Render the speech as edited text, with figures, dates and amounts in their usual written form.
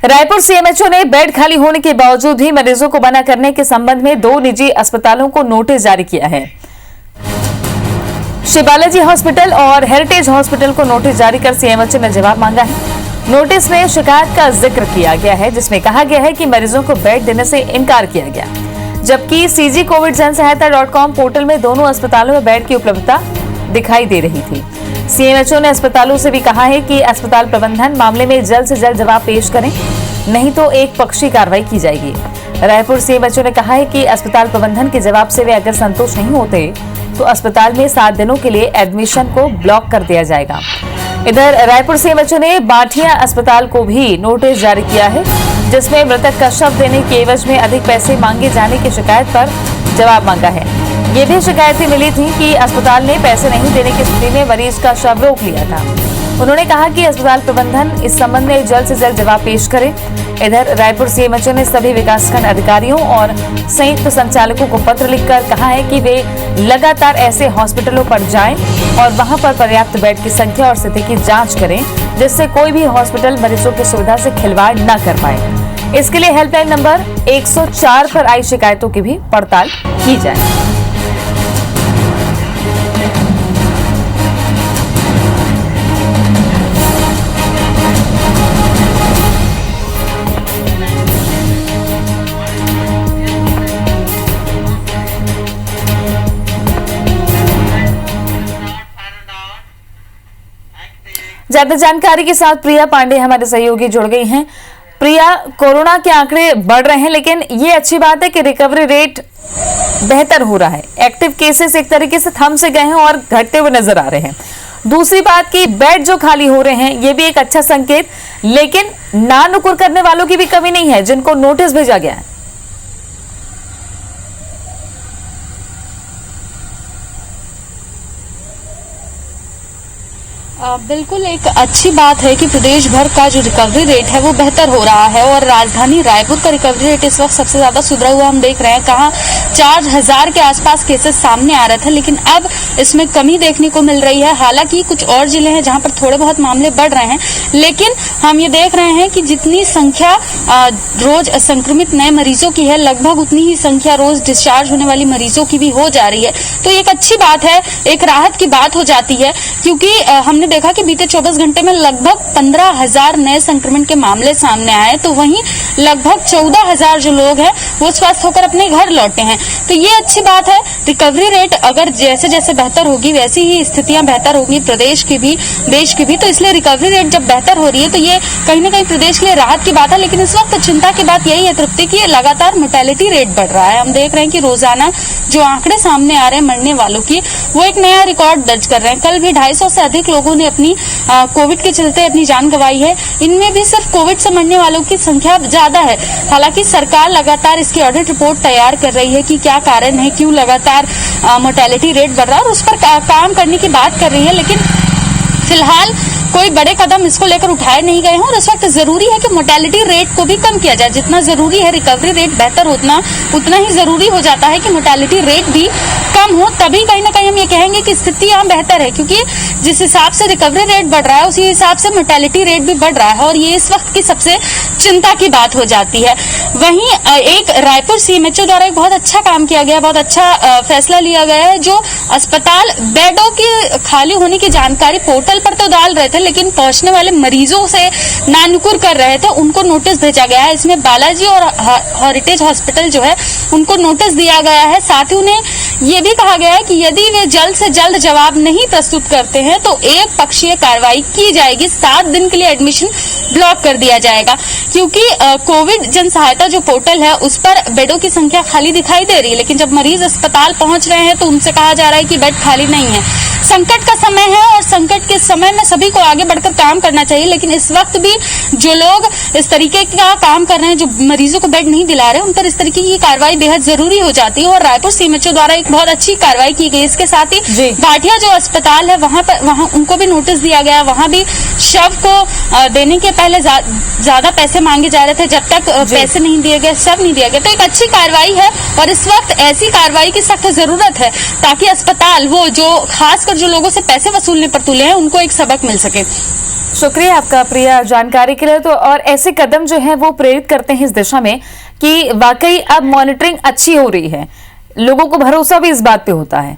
Raipur CMHO ने bed खाली होने के बावजूद भी मरीजों को मना करने के संबंध में 2 निजी अस्पतालों को नोटिस जारी किया है। श्री बालाजी हॉस्पिटल और हेरिटेज हॉस्पिटल को नोटिस जारी कर सीएमएचओ ने जवाब मांगा है। नोटिस में शिकायत का जिक्र किया गया है, जिसमें कहा गया है कि मरीजों को बेड देने से इनकार किया गया, जबकि CG-Covid-Jan-Sahayata.com पोर्टल में दोनों अस्पतालों में बेड की उपलब्धता दिखाई दे रही थी। सीएमएचओ ने अस्पतालों से भी कहा है कि अस्पताल प्रबंधन मामले में जल्द से जल्द जवाब पेश करें, नहीं तो एक पक्षी कार्रवाई की जाएगी। रायपुर सीएमएचओ ने कहा है कि अस्पताल प्रबंधन के जवाब से वे अगर संतुष्ट नहीं होते तो अस्पताल में 7 दिनों के लिए एडमिशन को ब्लॉक कर दिया जाएगा। इधर रायपुर सीएमएचओ ने बाठिया अस्पताल को भी नोटिस जारी किया है, जिसमें मृतक का शव देने के एवज में अधिक पैसे मांगे जाने की शिकायत पर जवाब मांगा है। ये भी शिकायतें मिली थी कि अस्पताल ने पैसे नहीं देने की स्थिति में मरीज का शव रोक लिया था। उन्होंने कहा कि अस्पताल प्रबंधन इस संबंध में जल्द से जल्द जवाब पेश करे। इधर रायपुर सीएमएचओ ने सभी विकासखंड अधिकारियों और संयुक्त संचालकों को पत्र लिखकर कहा है कि वे लगातार ऐसे हॉस्पिटलों पर जाएं और वहां पर पर्याप्त बेड की संख्या और स्थिति की जांच करें, जिससे कोई भी हॉस्पिटल मरीजों की सुविधा से खिलवाड़ न कर पाए। इसके लिए हेल्पलाइन नंबर 104 पर आई शिकायतों की भी पड़ताल की जाए। ज्यादा जानकारी के साथ प्रिया पांडे हमारे सहयोगी जुड़ गई हैं। प्रिया, कोरोना के आंकड़े बढ़ रहे हैं, लेकिन ये अच्छी बात है कि रिकवरी रेट बेहतर हो रहा है। एक्टिव केसेस एक तरीके से थम से गए हैं और घटते हुए नजर आ रहे हैं। दूसरी बात कि बेड जो खाली हो रहे हैं, ये भी एक अच्छा संकेत, लेकिन ना नुकुर करने वालों की भी कमी नहीं है, जिनको नोटिस भेजा गया है। बिल्कुल एक अच्छी बात है कि प्रदेश भर का जो रिकवरी रेट है वो बेहतर हो रहा है और राजधानी रायपुर का रिकवरी रेट इस वक्त सबसे ज्यादा सुधरा हुआ हम देख रहे हैं। कहाँ 4000 के आसपास केसेस सामने आ रहे थे, लेकिन अब इसमें कमी देखने को मिल रही है। हालांकि कुछ और जिले हैं जहां पर थोड़े बहुत मामले बढ़ रहे हैं, लेकिन हम ये देख रहे हैं कि जितनी संख्या रोज संक्रमित नए मरीजों की है, लगभग उतनी ही संख्या रोज डिस्चार्ज होने वाली मरीजों की भी हो जा रही है। तो एक अच्छी बात है, एक राहत की बात हो जाती है, क्योंकि हमने देखा कि बीते 24 घंटे में लगभग 15,000 नए संक्रमण के मामले सामने आए, तो वहीं लगभग 14,000 जो लोग हैं वो स्वस्थ होकर अपने घर लौटे हैं। तो ये अच्छी बात है। रिकवरी रेट अगर जैसे जैसे बेहतर होगी वैसी ही स्थितियां बेहतर होंगी प्रदेश की भी, देश की भी। तो इसलिए रिकवरी रेट जब बेहतर हो रही है तो ये कहीं ना कहीं प्रदेश के लिए राहत की बात है। लेकिन इस वक्त चिंता की बात यही है तृप्ति की, लगातार मोर्टेलिटी रेट बढ़ रहा है। हम देख रहे हैं कि रोजाना जो आंकड़े सामने आ रहे हैं मरने वालों की, वो एक नया रिकॉर्ड दर्ज कर रहे हैं। कल भी 250 से अधिक लोगों ने अपनी कोविड के चलते अपनी जान गंवाई है। इनमें भी सिर्फ कोविड से मरने वालों की संख्या ज्यादा है। हालांकि सरकार लगातार इसकी ऑडिट रिपोर्ट तैयार कर रही है कि क्या कारण है, क्यों लगातार मोर्टेलिटी रेट बढ़ रहा है, और उस पर काम करने की बात कर रही है। लेकिन फिलहाल कोई बड़े कदम इसको लेकर उठाए नहीं गए हैं और इस वक्त जरूरी है कि मोर्टेलिटी रेट को भी कम किया जाए। जितना जरूरी है रिकवरी रेट बेहतर उतना ही जरूरी हो जाता है कि मोर्टेलिटी रेट भी कम हो, तभी कहीं ना कहीं हम ये कहेंगे कि स्थिति यहाँ बेहतर है। क्योंकि जिस हिसाब से रिकवरी रेट बढ़ रहा है उसी हिसाब से मोर्टेलिटी रेट भी बढ़ रहा है और ये इस वक्त की सबसे चिंता की बात हो जाती है। वहीं एक रायपुर सीएमएचओ द्वारा एक बहुत अच्छा काम किया गया, बहुत अच्छा फैसला लिया गया है। जो अस्पताल बेडों की खाली होने की जानकारी पोर्टल पर तो डाल रहे थे, लेकिन पहुंचने वाले मरीजों से नानुकुर कर रहे थे, उनको नोटिस भेजा गया है। इसमें बालाजी और हेरिटेज हॉस्पिटल जो है उनको नोटिस दिया गया है। साथ ही उन्हें ये भी कहा गया है कि यदि वे जल्द से जल्द जवाब नहीं प्रस्तुत करते हैं तो एक पक्षीय कार्रवाई की जाएगी, 7 दिन के लिए एडमिशन ब्लॉक कर दिया जाएगा। क्योंकि कोविड जन सहायता जो पोर्टल है उस पर बेडों की संख्या खाली दिखाई दे रही है, लेकिन जब मरीज अस्पताल पहुंच रहे हैं तो उनसे कहा जा रहा है कि बेड खाली नहीं है। संकट का समय है और संकट के समय में सभी को आगे बढ़कर काम करना चाहिए, लेकिन इस वक्त भी जो लोग इस तरीके का काम कर रहे हैं, जो मरीजों को बेड नहीं दिला रहे, उन पर इस तरीके की कार्रवाई बेहद जरूरी हो जाती है और रायपुर सीएमएचओ द्वारा एक बहुत अच्छी कार्रवाई की गई। इसके साथ ही बाठिया जो अस्पताल है वहां उनको भी नोटिस दिया गया, वहां भी शव को देने के पहले ज्यादा पैसे मांगे जा रहे थे, जब तक पैसे नहीं दिए गए, सब नहीं दिया गया, तो एक अच्छी कार्रवाई है और इस वक्त ऐसी कार्रवाई की सख्त जरूरत है ताकि अस्पताल वो जो खासकर जो लोगों से पैसे वसूलने पर तुले हैं उनको एक सबक मिल सके। शुक्रिया आपका प्रिया जानकारी के लिए। तो और ऐसे कदम जो है वो प्रेरित करते हैं इस दिशा में कि वाकई अब मॉनिटरिंग अच्छी हो रही है, लोगों को भरोसा भी इस बात पे होता है।